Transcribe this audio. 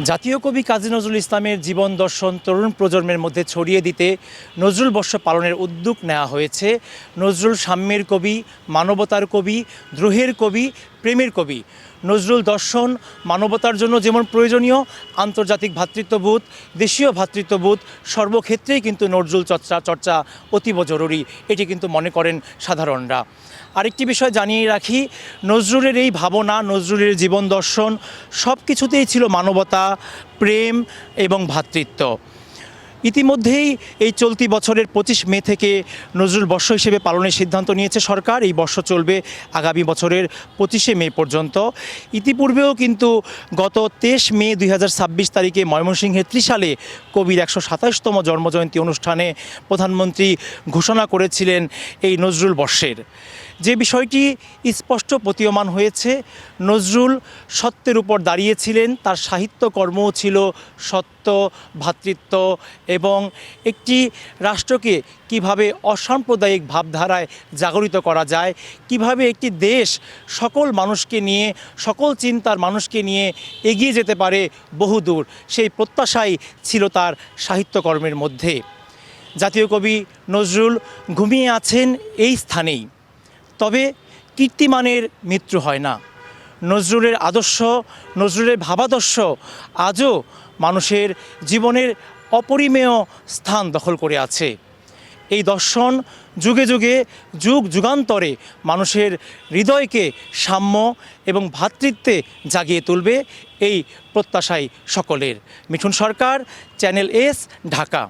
জাতীয় কবি কাজী নজরুল ইসলামের জীবন দর্শন তরুণ প্রজন্মের মধ্যে ছড়িয়ে দিতে নজরুল বর্ষ পালনের উদ্যোগ নেওয়া হয়েছে। নজরুল সাম্যের কবি, মানবতার কবি, দ্রোহের কবি, প্রেমের কবি। নজরুল দর্শন মানবতার জন্য যেমন প্রয়োজনীয়, আন্তর্জাতিক ভ্রাতৃত্ববোধ, দেশীয় ভ্রাতৃত্ববোধ সর্বক্ষেত্রেই কিন্তু নজরুল চর্চা অতীব জরুরি, এটি কিন্তু মনে করেন সাধারণরা। আরেকটি বিষয় জানিয়ে রাখি, নজরুলের এই ভাবনা, নজরুলের জীবন দর্শন সব কিছুতেই ছিল মানবতা, প্রেম এবং ভ্রাতৃত্ব। ইতিমধ্যেই এই চলতি বছরের 25 মে থেকে নজরুল বর্ষ হিসেবে পালনের সিদ্ধান্ত নিয়েছে সরকার। এই বর্ষ চলবে আগামী বছরের 25শে মে পর্যন্ত। ইতিপূর্বেও কিন্তু গত 23 মে 2026 তারিখে ময়মনসিংহের ত্রিশালে কবির 127তম জন্মজয়ন্তী অনুষ্ঠানে প্রধানমন্ত্রী ঘোষণা করেছিলেন এই নজরুল বর্ষের। যে বিষয়টি স্পষ্ট প্রতীয়মান হয়েছে, নজরুল সত্যের উপর দাঁড়িয়েছিলেন, তার সাহিত্যকর্মও ছিল সত্য, ভ্রাতৃত্ব এবং একটি রাষ্ট্রকে কিভাবে অসাম্প্রদায়িক ভাবধারায় জাগরিত করা যায়, কিভাবে একটি দেশ সকল মানুষকে নিয়ে, সকল চিন্তার মানুষকে নিয়ে এগিয়ে যেতে পারে বহুদূর, সেই প্রত্যাশাই ছিল তার সাহিত্যকর্মের মধ্যে। জাতীয় কবি নজরুল ঘুমিয়ে আছেন এই স্থানেই, তবে কীর্তিমানের মৃত্যু হয় না। নজরুলের আদর্শ, নজরুলের ভাবাদর্শ আজও মানুষের জীবনের অপরিমেয় স্থান দখল করে আছে। এই দর্শন যুগে যুগে, যুগ যুগান্তরে মানুষের হৃদয়কে সাম্য এবং ভ্রাতৃত্বে জাগিয়ে তুলবে, এই প্রত্যাশাই সকলের। মিঠুন সরকার, চ্যানেল এস, ঢাকা।